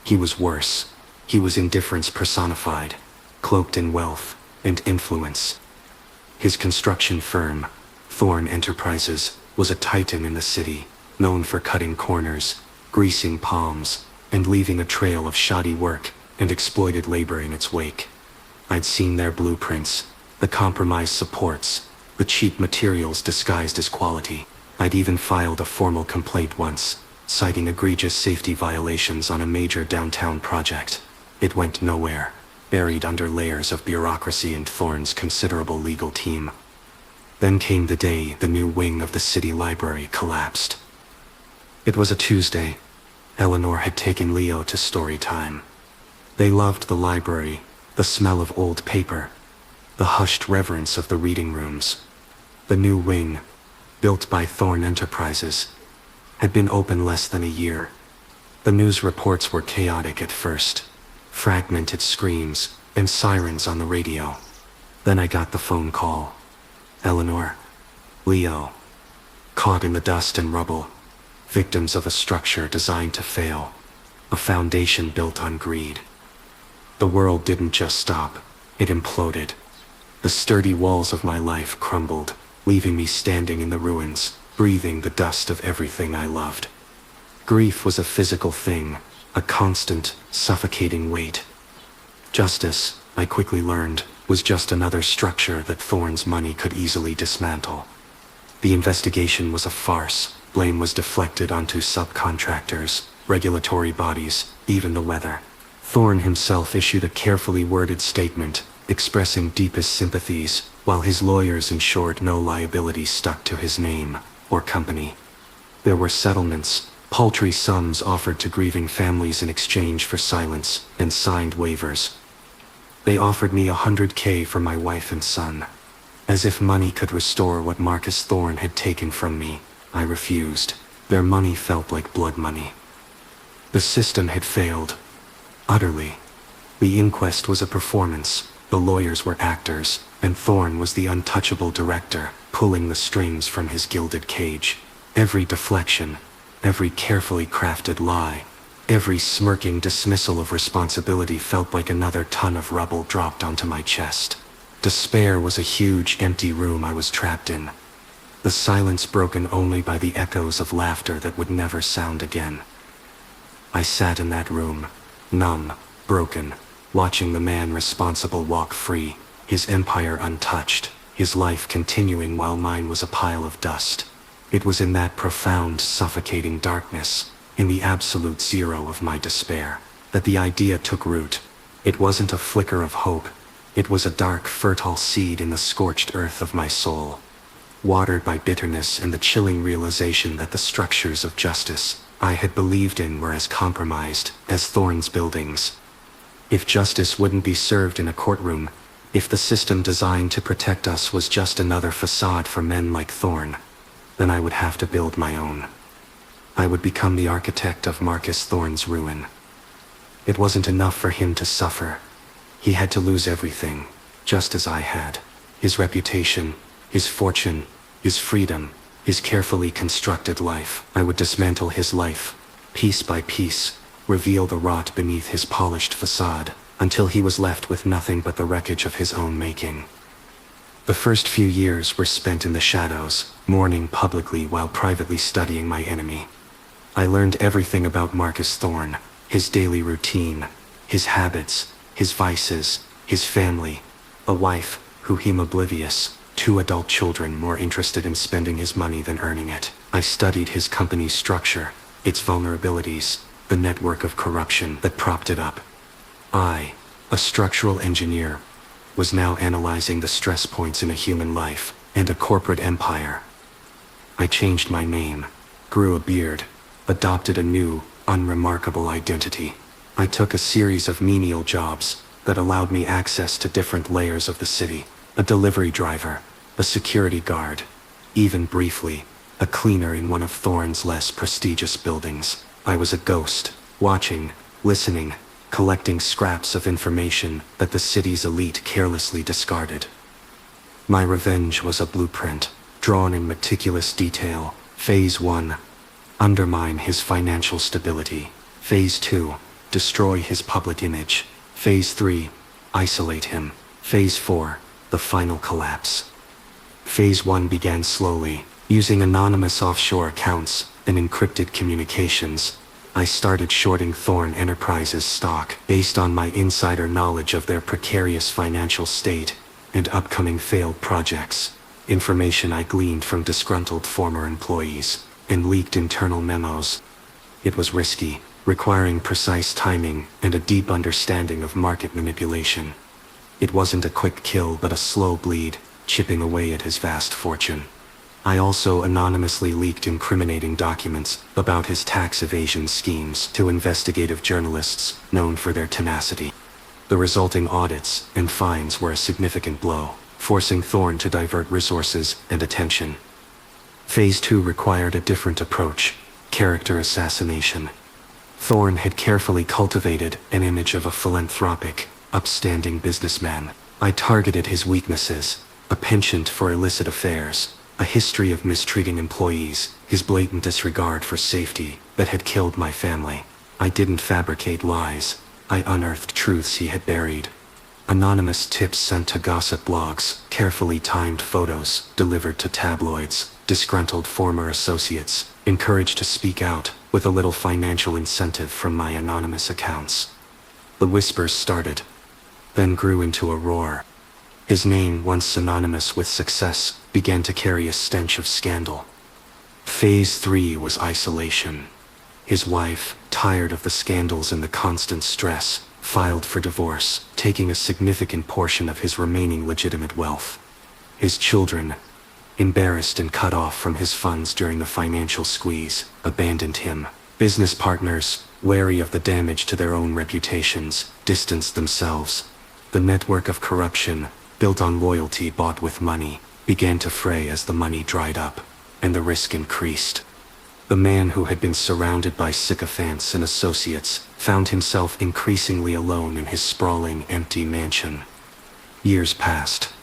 He was worse. He was indifference personified, cloaked in wealth and influence. His construction firm, Thorn Enterprises, was a titan in the city, known for cutting corners, greasing palms, and leaving a trail of shoddy work and exploited labor in its wake. I'd seen their blueprints, the compromised supports, the cheap materials disguised as quality. I'd even filed a formal complaint once, citing egregious safety violations on a major downtown project. It went nowhere, buried under layers of bureaucracy and Thorn's considerable legal team. Then came the day the new wing of the city library collapsed. It was a Tuesday. Eleanor had taken Leo to story time. They loved the library, the smell of old paper, the hushed reverence of the reading rooms. The new wing, built by Thorn Enterprises, had been open less than a year. The news reports were chaotic at first, fragmented screams and sirens on the radio. Then I got the phone call. Eleanor, Leo, caught in the dust and rubble, victims of a structure designed to fail, a foundation built on greed. The world didn't just stop, it imploded. The sturdy walls of my life crumbled, leaving me standing in the ruins, breathing the dust of everything I loved. Grief was a physical thing, a constant, suffocating weight. Justice, I quickly learned, was just another structure that Thorn's money could easily dismantle. The investigation was a farce. Blame was deflected onto subcontractors, regulatory bodies, even the weather. Thorn himself issued a carefully worded statement, expressing deepest sympathies, while his lawyers ensured no liability stuck to his name or company. There were settlements, paltry sums offered to grieving families in exchange for silence, and signed waivers. They offered me $100K for my wife and son. As if money could restore what Marcus Thorn had taken from me, I refused. Their money felt like blood money. The system had failed. Utterly. The inquest was a performance, the lawyers were actors, and Thorn was the untouchable director, pulling the strings from his gilded cage. Every deflection, every carefully crafted lie, every smirking dismissal of responsibility felt like another ton of rubble dropped onto my chest. Despair was a huge, empty room I was trapped in. The silence broken only by the echoes of laughter that would never sound again. I sat in that room, numb, broken, watching the man responsible walk free, his empire untouched, his life continuing while mine was a pile of dust. It was in that profound, suffocating darkness, in the absolute zero of my despair, that the idea took root. It wasn't a flicker of hope. It was a dark, fertile seed in the scorched earth of my soul, watered by bitterness and the chilling realization that the structures of justice I had believed in were as compromised as Thorn's buildings. If justice wouldn't be served in a courtroom, if the system designed to protect us was just another facade for men like Thorn, then I would have to build my own. I would become the architect of Marcus Thorn's ruin. It wasn't enough for him to suffer. He had to lose everything, just as I had. His reputation, his fortune, his freedom, his carefully constructed life. I would dismantle his life, piece by piece, reveal the rot beneath his polished facade, until he was left with nothing but the wreckage of his own making. The first few years were spent in the shadows, mourning publicly while privately studying my enemy. I learned everything about Marcus Thorn, his daily routine, his habits, his vices, his family, a wife who him oblivious, 2 adult children more interested in spending his money than earning it. I studied his company's structure, its vulnerabilities, the network of corruption that propped it up. I, a structural engineer, was now analyzing the stress points in a human life and a corporate empire. I changed my name, grew a beard, adopted a new, unremarkable identity. I took a series of menial jobs that allowed me access to different layers of the city. A delivery driver, a security guard, even briefly, a cleaner in one of Thorn's less prestigious buildings. I was a ghost, watching, listening, collecting scraps of information that the city's elite carelessly discarded. My revenge was a blueprint, drawn in meticulous detail. Phase 1, undermine his financial stability. Phase 2, destroy his public image. Phase 3, isolate him. Phase 4, the final collapse. Phase 1 began slowly, using anonymous offshore accounts and encrypted communications. I started shorting Thorn Enterprises stock based on my insider knowledge of their precarious financial state and upcoming failed projects, information I gleaned from disgruntled former employees, and leaked internal memos. It was risky, requiring precise timing and a deep understanding of market manipulation. It wasn't a quick kill but a slow bleed, chipping away at his vast fortune. I also anonymously leaked incriminating documents about his tax evasion schemes to investigative journalists known for their tenacity. The resulting audits and fines were a significant blow, forcing Thorn to divert resources and attention. Phase 2 required a different approach: character assassination. Thorn had carefully cultivated an image of a philanthropic, upstanding businessman. I targeted his weaknesses: a penchant for illicit affairs, a history of mistreating employees, his blatant disregard for safety that had killed my family. I didn't fabricate lies. I unearthed truths he had buried. Anonymous tips sent to gossip blogs, carefully timed photos delivered to tabloids, disgruntled former associates encouraged to speak out with a little financial incentive from my anonymous accounts. The whispers started, then grew into a roar. His name, once synonymous with success, began to carry a stench of scandal. Phase 3 was isolation. His wife, tired of the scandals and the constant stress, filed for divorce, taking a significant portion of his remaining legitimate wealth. His children, embarrassed and cut off from his funds during the financial squeeze, abandoned him. Business partners, wary of the damage to their own reputations, distanced themselves. The network of corruption, built on loyalty bought with money, began to fray as the money dried up, and the risk increased. The man who had been surrounded by sycophants and associates found himself increasingly alone in his sprawling, empty mansion. Years passed.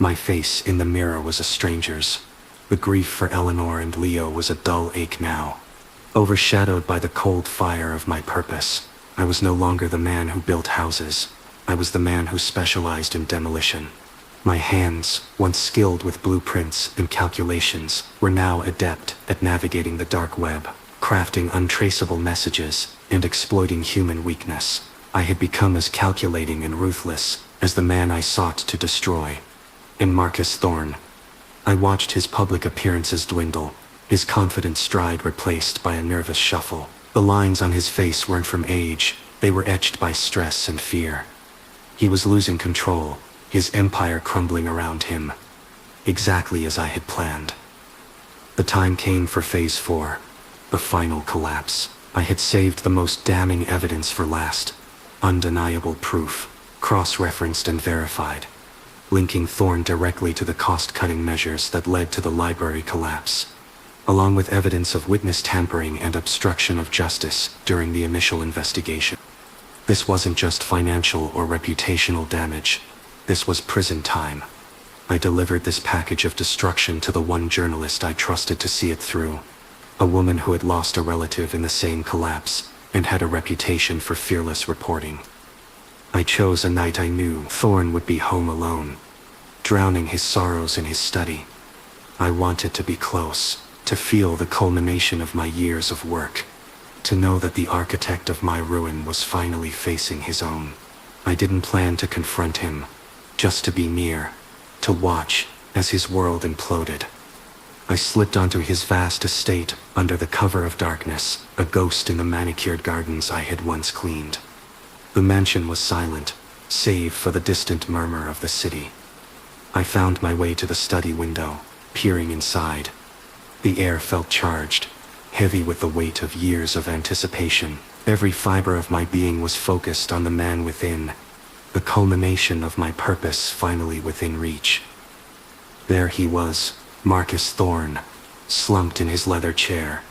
My face in the mirror was a stranger's. The grief for Eleanor and Leo was a dull ache now. Overshadowed by the cold fire of my purpose, I was no longer the man who built houses. I was the man who specialized in demolition. My hands, once skilled with blueprints and calculations, were now adept at navigating the dark web, crafting untraceable messages, and exploiting human weakness. I had become as calculating and ruthless as the man I sought to destroy. In Marcus Thorn, I watched his public appearances dwindle, his confident stride replaced by a nervous shuffle. The lines on his face weren't from age, they were etched by stress and fear. He was losing control, his empire crumbling around him, exactly as I had planned. The time came for Phase 4, the final collapse. I had saved the most damning evidence for last, undeniable proof, cross-referenced and verified, linking Thorn directly to the cost-cutting measures that led to the library collapse, along with evidence of witness tampering and obstruction of justice during the initial investigation. This wasn't just financial or reputational damage. This was prison time. I delivered this package of destruction to the one journalist I trusted to see it through, a woman who had lost a relative in the same collapse and had a reputation for fearless reporting. I chose a night I knew Thorn would be home alone, drowning his sorrows in his study. I wanted to be close, to feel the culmination of my years of work, to know that the architect of my ruin was finally facing his own. I didn't plan to confront him, just to be near, to watch as his world imploded. I slipped onto his vast estate under the cover of darkness, a ghost in the manicured gardens I had once cleaned. The mansion was silent, save for the distant murmur of the city. I found my way to the study window, peering inside. The air felt charged, heavy with the weight of years of anticipation. Every fiber of my being was focused on the man within, the culmination of my purpose finally within reach. There he was, Marcus Thorn, slumped in his leather chair,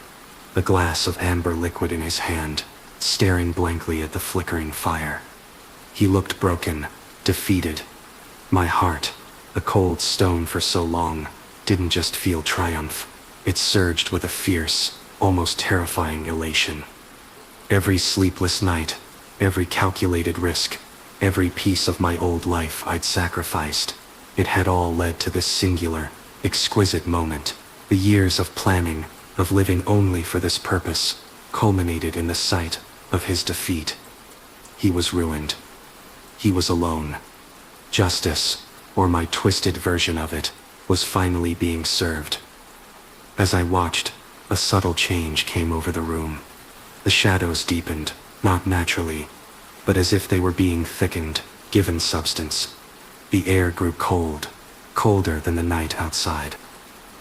a glass of amber liquid in his hand, staring blankly at the flickering fire. He looked broken, defeated. My heart, a cold stone for so long, didn't just feel triumph. It surged with a fierce, almost terrifying elation. Every sleepless night, every calculated risk, every piece of my old life I'd sacrificed, it had all led to this singular, exquisite moment. The years of planning, of living only for this purpose, culminated in the sight of his defeat. He was ruined. He was alone. Justice, or my twisted version of it, was finally being served. As I watched, a subtle change came over the room. The shadows deepened, not naturally, but as if they were being thickened, given substance. The air grew cold, colder than the night outside.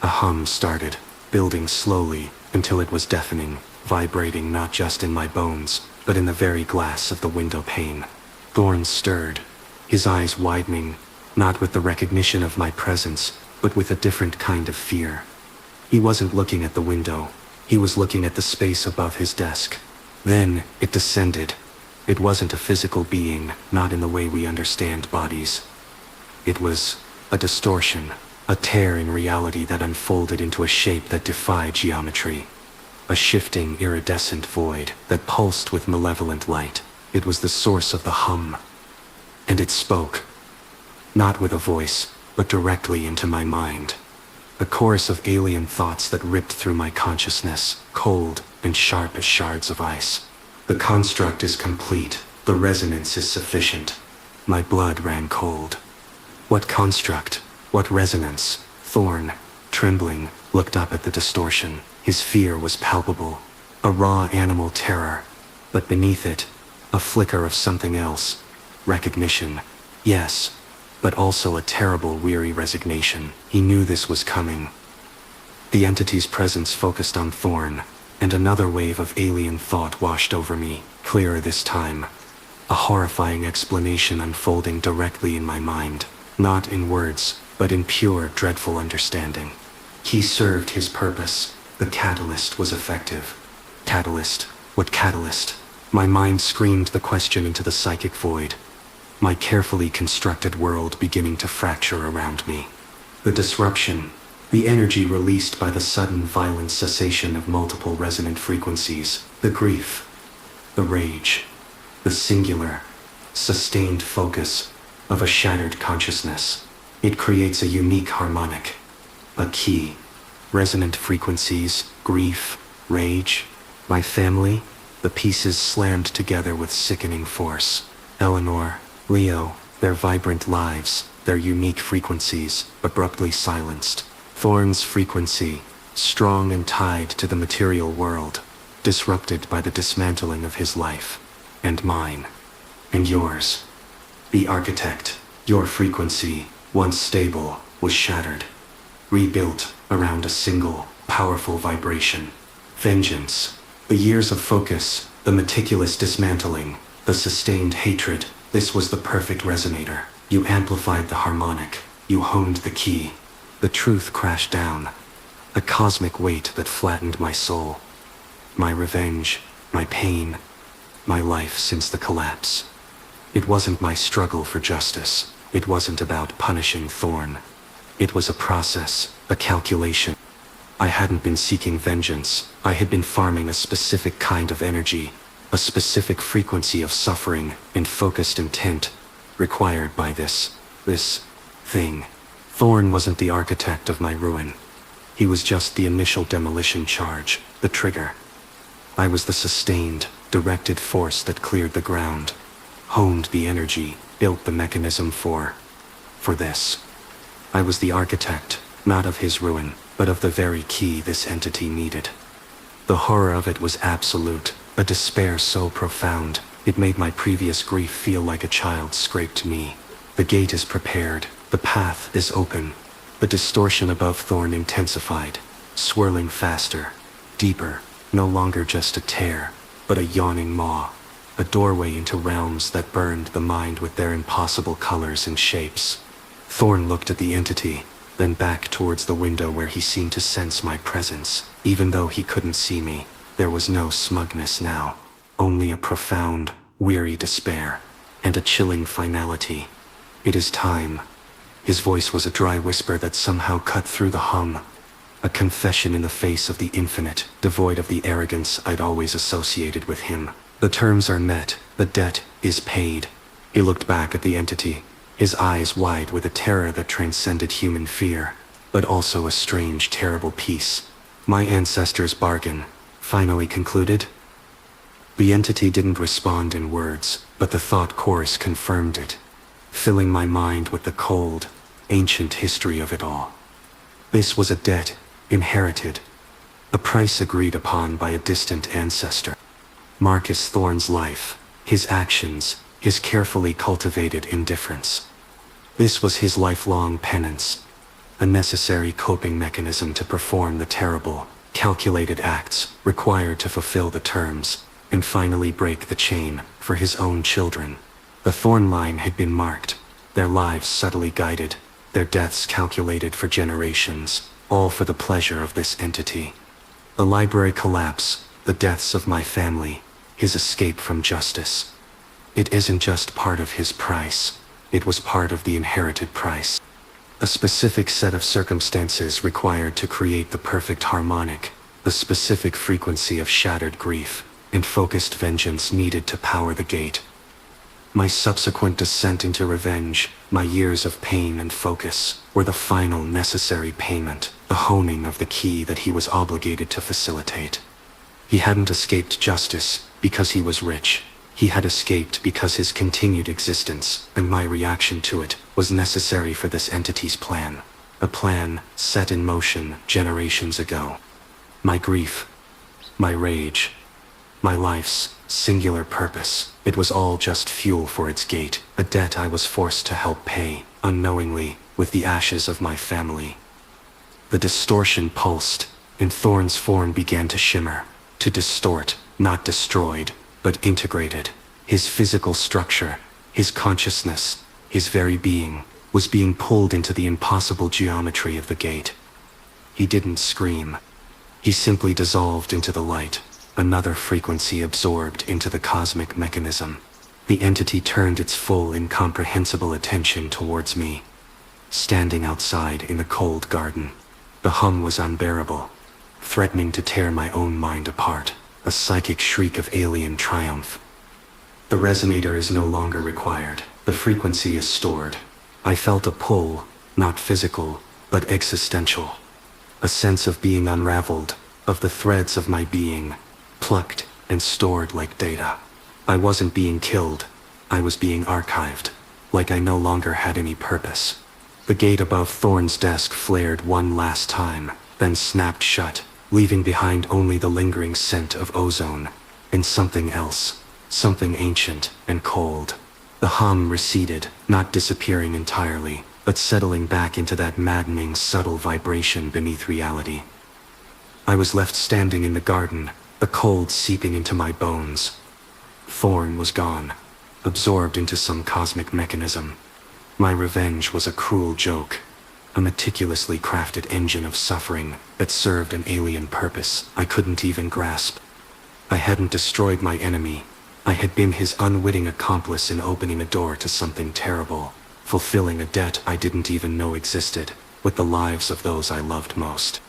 A hum started, building slowly until it was deafening, vibrating not just in my bones, but in the very glass of the window pane. Thorn stirred, his eyes widening, not with the recognition of my presence, but with a different kind of fear. He wasn't looking at the window. He was looking at the space above his desk. Then it descended. It wasn't a physical being, not in the way we understand bodies. It was a distortion, a tear in reality that unfolded into a shape that defied geometry. A shifting, iridescent void that pulsed with malevolent light. It was the source of the hum. And it spoke. Not with a voice, but directly into my mind. A chorus of alien thoughts that ripped through my consciousness, cold and sharp as shards of ice. The construct is complete. The resonance is sufficient. My blood ran cold. What construct? What resonance? Thorn, trembling, looked up at the distortion. His fear was palpable. A raw animal terror. But beneath it, a flicker of something else. Recognition. Yes. But also a terrible, weary resignation. He knew this was coming. The entity's presence focused on Thorn, and another wave of alien thought washed over me, clearer this time. A horrifying explanation unfolding directly in my mind, not in words, but in pure, dreadful understanding. He served his purpose. The catalyst was effective. Catalyst? What catalyst? My mind screamed the question into the psychic void. My carefully constructed world beginning to fracture around me. The disruption, the energy released by the sudden violent cessation of multiple resonant frequencies, the grief, the rage, the singular, sustained focus of a shattered consciousness. It creates a unique harmonic, a key, resonant frequencies, grief, rage, my family, the pieces slammed together with sickening force. Eleanor, Leo, their vibrant lives, their unique frequencies, abruptly silenced. Thorn's frequency, strong and tied to the material world, disrupted by the dismantling of his life. And mine. And yours. The architect, your frequency, once stable, was shattered. Rebuilt around a single, powerful vibration. Vengeance. The years of focus, the meticulous dismantling, the sustained hatred. This was the perfect resonator. You amplified the harmonic. You honed the key. The truth crashed down. A cosmic weight that flattened my soul. My revenge, my pain, my life since the collapse. It wasn't my struggle for justice. It wasn't about punishing Thorn. It was a process, a calculation. I hadn't been seeking vengeance. I had been farming a specific kind of energy. A specific frequency of suffering and focused intent required by this thing. Thorn wasn't the architect of my ruin. He was just the initial demolition charge, the trigger. I was the sustained, directed force that cleared the ground, honed the energy, built the mechanism for this. I was the architect, not of his ruin, but of the very key this entity needed. The horror of it was absolute. A despair so profound, it made my previous grief feel like a child's scraped knee. The gate is prepared, the path is open. The distortion above Thorn intensified, swirling faster, deeper, no longer just a tear, but a yawning maw. A doorway into realms that burned the mind with their impossible colors and shapes. Thorn looked at the entity, then back towards the window where he seemed to sense my presence, even though he couldn't see me. There was no smugness now, only a profound, weary despair, and a chilling finality. It is time. His voice was a dry whisper that somehow cut through the hum. A confession in the face of the infinite, devoid of the arrogance I'd always associated with him. The terms are met, the debt is paid. He looked back at the entity, his eyes wide with a terror that transcended human fear, but also a strange, terrible peace. My ancestors' bargain, finally concluded? The entity didn't respond in words, but the thought chorus confirmed it, filling my mind with the cold, ancient history of it all. This was a debt, inherited, a price agreed upon by a distant ancestor. Marcus Thorne's life, his actions, his carefully cultivated indifference. This was his lifelong penance, a necessary coping mechanism to perform the terrible, calculated acts required to fulfill the terms, and finally break the chain for his own children. The Thorne line had been marked, their lives subtly guided, their deaths calculated for generations, all for the pleasure of this entity. The library collapse, the deaths of my family, his escape from justice. It isn't just part of his price, it was part of the inherited price. A specific set of circumstances required to create the perfect harmonic, the specific frequency of shattered grief, and focused vengeance needed to power the gate. My subsequent descent into revenge, my years of pain and focus, were the final necessary payment, the honing of the key that he was obligated to facilitate. He hadn't escaped justice because he was rich. He had escaped because his continued existence, and my reaction to it, was necessary for this entity's plan. A plan set in motion generations ago. My grief, my rage, my life's singular purpose, it was all just fuel for its gate, a debt I was forced to help pay, unknowingly, with the ashes of my family. The distortion pulsed, and Thorne's form began to shimmer, to distort, not destroyed, but integrated. His physical structure, his consciousness, his very being, was being pulled into the impossible geometry of the gate. He didn't scream. He simply dissolved into the light, another frequency absorbed into the cosmic mechanism. The entity turned its full, incomprehensible attention towards me. Standing outside in the cold garden, the hum was unbearable, threatening to tear my own mind apart, a psychic shriek of alien triumph. The resonator is no longer required. The frequency is stored. I felt a pull, not physical, but existential. A sense of being unraveled, of the threads of my being, plucked and stored like data. I wasn't being killed. I was being archived, like I no longer had any purpose. The gate above Thorne's desk flared one last time, then snapped shut, leaving behind only the lingering scent of ozone, and something else, something ancient and cold. The hum receded, not disappearing entirely, but settling back into that maddening, subtle vibration beneath reality. I was left standing in the garden, the cold seeping into my bones. Thorne was gone, absorbed into some cosmic mechanism. My revenge was a cruel joke, a meticulously crafted engine of suffering that served an alien purpose I couldn't even grasp. I hadn't destroyed my enemy. I had been his unwitting accomplice in opening a door to something terrible, fulfilling a debt I didn't even know existed, with the lives of those I loved most.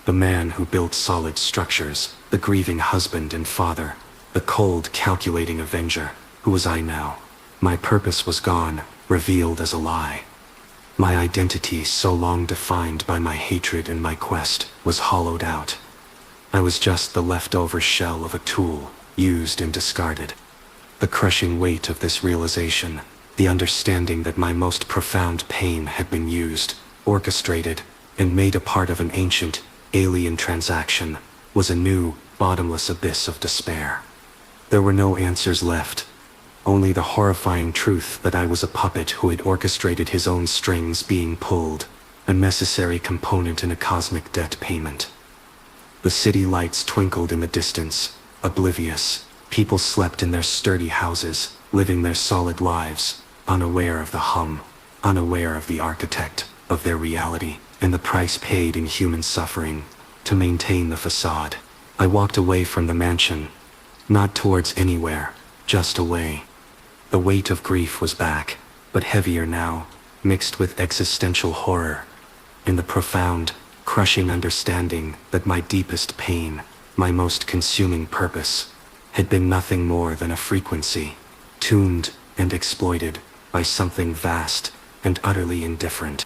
The man who built solid structures, the grieving husband and father, the cold, calculating avenger. Who was I now? My purpose was gone, revealed as a lie. My identity, so long defined by my hatred and my quest, was hollowed out. I was just the leftover shell of a tool, used and discarded. The crushing weight of this realization, the understanding that my most profound pain had been used, orchestrated, and made a part of an ancient, alien transaction, was a new, bottomless abyss of despair. There were no answers left, only the horrifying truth that I was a puppet who had orchestrated his own strings being pulled, a necessary component in a cosmic debt payment. The city lights twinkled in the distance, oblivious. People slept in their sturdy houses, living their solid lives, unaware of the hum, unaware of the architect, of their reality, and the price paid in human suffering to maintain the facade. I walked away from the mansion, not towards anywhere, just away. The weight of grief was back, but heavier now, mixed with existential horror. In the profound, crushing understanding that my deepest pain, my most consuming purpose, had been nothing more than a frequency, tuned and exploited by something vast and utterly indifferent.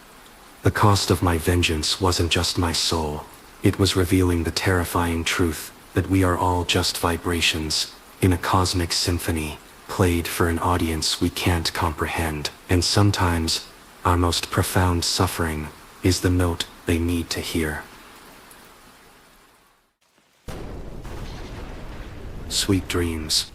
The cost of my vengeance wasn't just my soul, it was revealing the terrifying truth that we are all just vibrations in a cosmic symphony, played for an audience we can't comprehend, and sometimes our most profound suffering is the note they need to hear. Sweet dreams.